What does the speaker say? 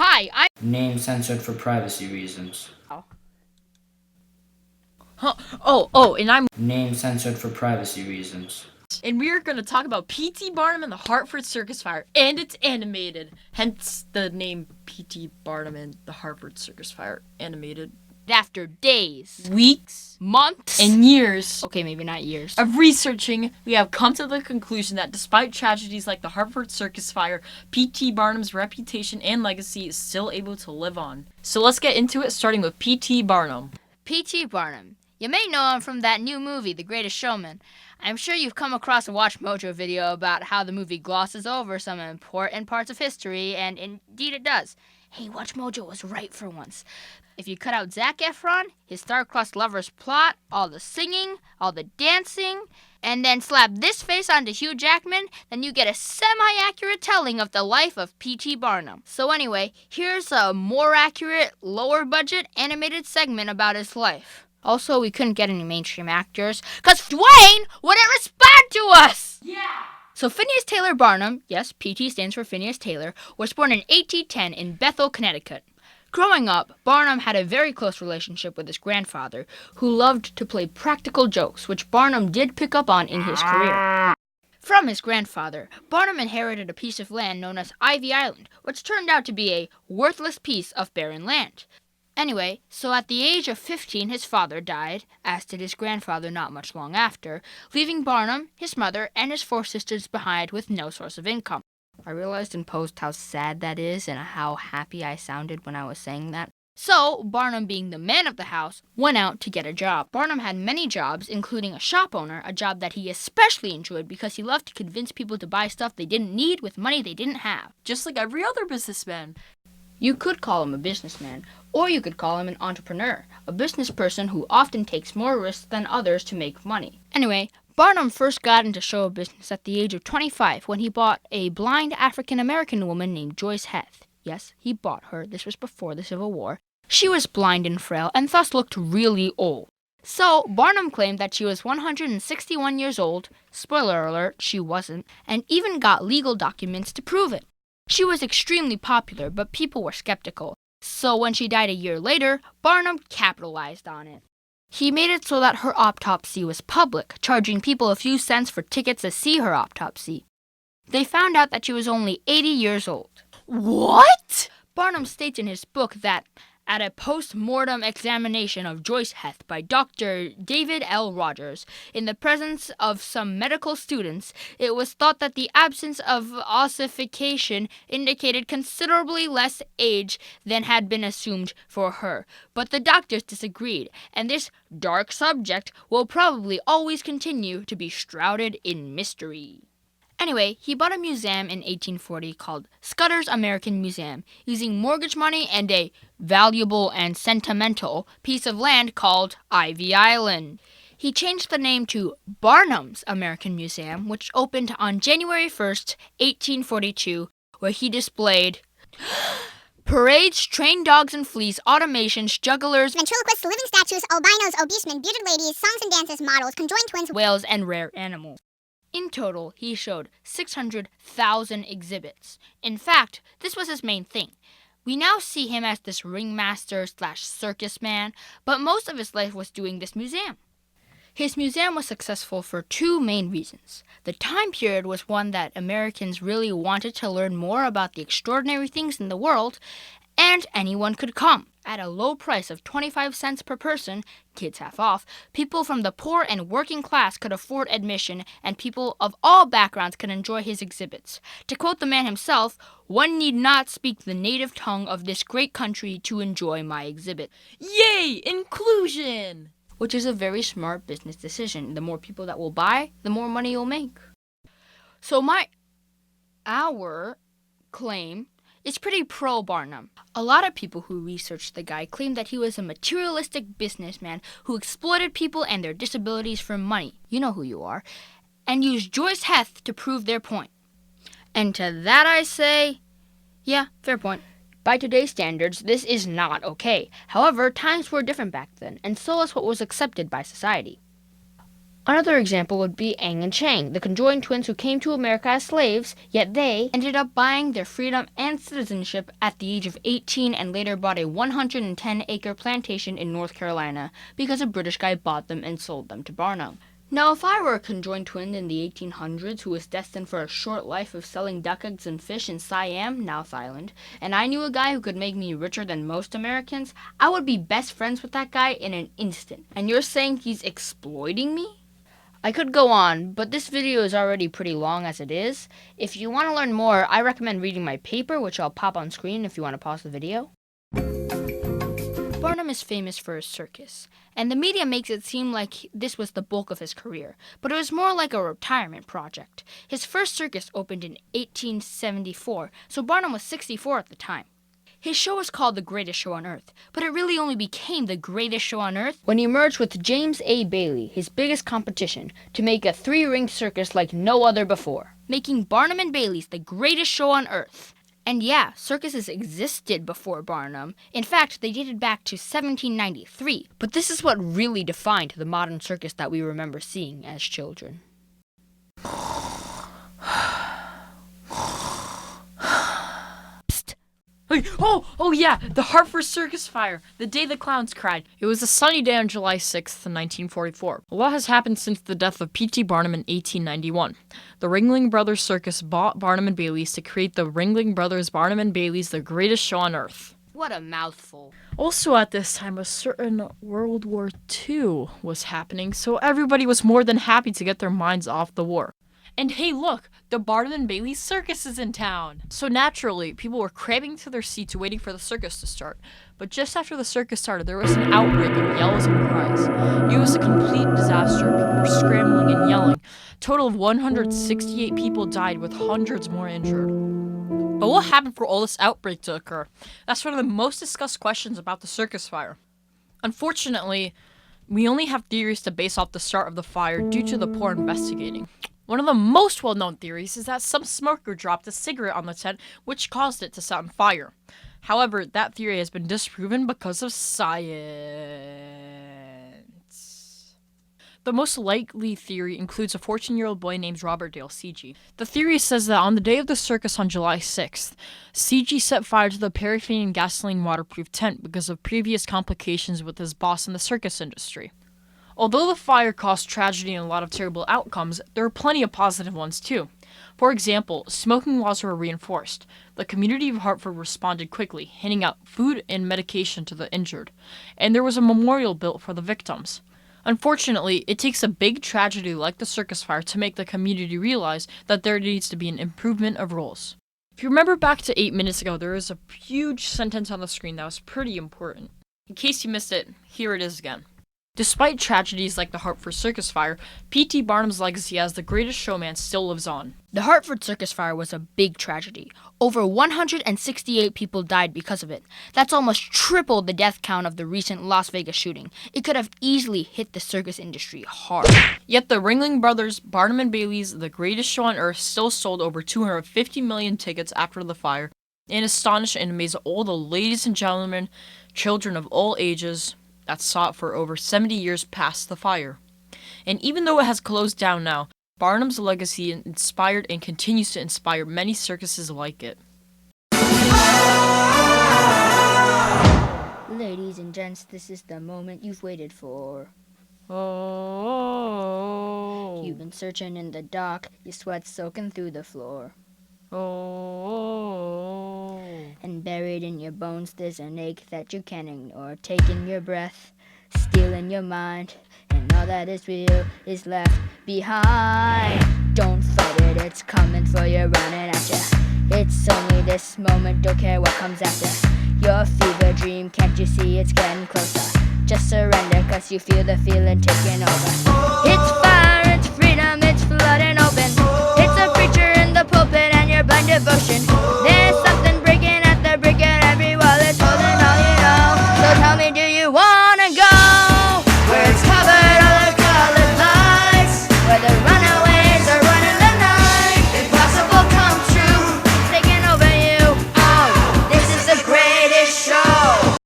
Hi, I'm... Name censored for privacy reasons. Huh? And I'm... Name censored for privacy reasons. And we are going to talk about P.T. Barnum and the Hartford Circus Fire, and it's animated. Hence the name P.T. Barnum and the Hartford Circus Fire animated. After days, weeks, months, and years, okay, maybe not years, of researching, we have come to the conclusion that despite tragedies like the Hartford Circus Fire, P.T. Barnum's reputation and legacy is still able to live on. So let's get into it, starting with P.T. Barnum. P.T. Barnum. You may know him from that new movie, The Greatest Showman. I'm sure you've come across a Watch Mojo video about how the movie glosses over some important parts of history, and indeed it does. Hey, Watch Mojo was right for once. If you cut out Zac Efron, his star-crossed lover's plot, all the singing, all the dancing, and then slap this face onto Hugh Jackman, then you get a semi-accurate telling of the life of P.T. Barnum. So anyway, here's a more accurate, lower-budget animated segment about his life. Also, we couldn't get any mainstream actors, because Dwayne wouldn't respond to us! Yeah! So Phineas Taylor Barnum, yes, PT stands for Phineas Taylor, was born in 1810 in Bethel, Connecticut. Growing up, Barnum had a very close relationship with his grandfather, who loved to play practical jokes, which Barnum did pick up on in his career. From his grandfather, Barnum inherited a piece of land known as Ivy Island, which turned out to be a worthless piece of barren land. Anyway, so at the age of 15, his father died, as did his grandfather not much long after, leaving Barnum, his mother, and his 4 sisters behind with no source of income. I realized in post how sad that is and how happy I sounded when I was saying that. So, Barnum, being the man of the house, went out to get a job. Barnum had many jobs, including a shop owner, a job that he especially enjoyed because he loved to convince people to buy stuff they didn't need with money they didn't have. Just like every other businessman. You could call him a businessman, or you could call him an entrepreneur, a business person who often takes more risks than others to make money. Anyway, Barnum first got into show business at the age of 25 when he bought a blind African-American woman named Joyce Heth. Yes, he bought her. This was before the Civil War. She was blind and frail and thus looked really old. So, Barnum claimed that she was 161 years old, spoiler alert, she wasn't, and even got legal documents to prove it. She was extremely popular, but people were skeptical. So when she died a year later, Barnum capitalized on it. He made it so that her autopsy was public, charging people a few cents for tickets to see her autopsy. They found out that she was only 80 years old. What? Barnum states in his book that at a post-mortem examination of Joyce Heth by Dr. David L. Rogers, in the presence of some medical students, it was thought that the absence of ossification indicated considerably less age than had been assumed for her. But the doctors disagreed, and this dark subject will probably always continue to be shrouded in mystery. Anyway, he bought a museum in 1840 called Scudder's American Museum, using mortgage money and a valuable and sentimental piece of land called Ivy Island. He changed the name to Barnum's American Museum, which opened on January 1st, 1842, where he displayed parades, trained dogs and fleas, automations, jugglers, ventriloquists, living statues, albinos, obese men, bearded ladies, songs and dances, models, conjoined twins, whales, and rare animals. In total, he showed 600,000 exhibits. In fact, this was his main thing. We now see him as this ringmaster/circus man, but most of his life was doing this museum. His museum was successful for 2 main reasons. The time period was one that Americans really wanted to learn more about the extraordinary things in the world, and anyone could come. At a low price of 25 cents per person, kids half off, people from the poor and working class could afford admission, and people of all backgrounds could enjoy his exhibits. To quote the man himself, "One need not speak the native tongue of this great country to enjoy my exhibit." Yay! Inclusion! Which is a very smart business decision. The more people that will buy, the more money you'll make. So our claim is pretty pro-Barnum. A lot of people who researched the guy claim that he was a materialistic businessman who exploited people and their disabilities for money, you know who you are, and used Joyce Heth to prove their point. And to that I say, yeah, fair point. By today's standards, this is not okay. However, times were different back then, and so is what was accepted by society. Another example would be Ang and Chang, the conjoined twins who came to America as slaves, yet they ended up buying their freedom and citizenship at the age of 18 and later bought a 110-acre plantation in North Carolina because a British guy bought them and sold them to Barnum. Now, if I were a conjoined twin in the 1800s who was destined for a short life of selling duck eggs and fish in Siam, North Island, and I knew a guy who could make me richer than most Americans, I would be best friends with that guy in an instant. And you're saying he's exploiting me? I could go on, but this video is already pretty long as it is. If you want to learn more, I recommend reading my paper, which I'll pop on screen if you want to pause the video. Barnum is famous for his circus, and the media makes it seem like this was the bulk of his career, but it was more like a retirement project. His first circus opened in 1874, so Barnum was 64 at the time. His show was called The Greatest Show on Earth, but it really only became The Greatest Show on Earth when he merged with James A. Bailey, his biggest competition, to make a three-ring circus like no other before, making Barnum and Bailey's The Greatest Show on Earth. And yeah, circuses existed before Barnum. In fact, they dated back to 1793, but this is what really defined the modern circus that we remember seeing as children. Oh yeah, the Hartford Circus Fire, the day the clowns cried. It was a sunny day on July 6th, 1944. A lot has happened since the death of P.T. Barnum in 1891. The Ringling Brothers Circus bought Barnum and Bailey's to create the Ringling Brothers Barnum and Bailey's The Greatest Show on Earth. What a mouthful. Also at this time, a certain World War II was happening, so everybody was more than happy to get their minds off the war. And hey, look, the Barnum and Bailey Circus is in town. So naturally, people were cramming to their seats waiting for the circus to start. But just after the circus started, there was an outbreak of yells and cries. It was a complete disaster. People were scrambling and yelling. A total of 168 people died, with hundreds more injured. But what happened for all this outbreak to occur? That's one of the most discussed questions about the circus fire. Unfortunately, we only have theories to base off the start of the fire due to the poor investigating. One of the most well-known theories is that some smoker dropped a cigarette on the tent, which caused it to set on fire. However, that theory has been disproven because of science. The most likely theory includes a 14-year-old boy named Robert Dale CG. The theory says that on the day of the circus on July 6th, CG set fire to the paraffin and gasoline waterproof tent because of previous complications with his boss in the circus industry. Although the fire caused tragedy and a lot of terrible outcomes, there are plenty of positive ones too. For example, smoking laws were reinforced. The community of Hartford responded quickly, handing out food and medication to the injured, and there was a memorial built for the victims. Unfortunately, it takes a big tragedy like the circus fire to make the community realize that there needs to be an improvement of rules. If you remember back to 8 minutes ago, there is a huge sentence on the screen that was pretty important. In case you missed it, here it is again. Despite tragedies like the Hartford Circus Fire, P.T. Barnum's legacy as the greatest showman still lives on. The Hartford Circus Fire was a big tragedy. Over 168 people died because of it. That's almost triple the death count of the recent Las Vegas shooting. It could have easily hit the circus industry hard. Yet the Ringling Brothers, Barnum and Bailey's The Greatest Show on Earth still sold over 250 million tickets after the fire, and astonished and amazed all the ladies and gentlemen, children of all ages, that saw it for over 70 years past the fire. And even though it has closed down now, Barnum's legacy inspired and continues to inspire many circuses like it. Ladies and gents, this is the moment you've waited for. Oh. You've been searching in the dark, your sweat soaking through the floor. Oh. And buried in your bones there's an ache that you can't ignore, taking your breath, stealing your mind, and all that is real is left behind. Don't fight it, it's coming for you, running at ya. It's only this moment, don't care what comes after. Your fever dream, can't you see it's getting closer? Just surrender, cause you feel the feeling taking over. It's fire!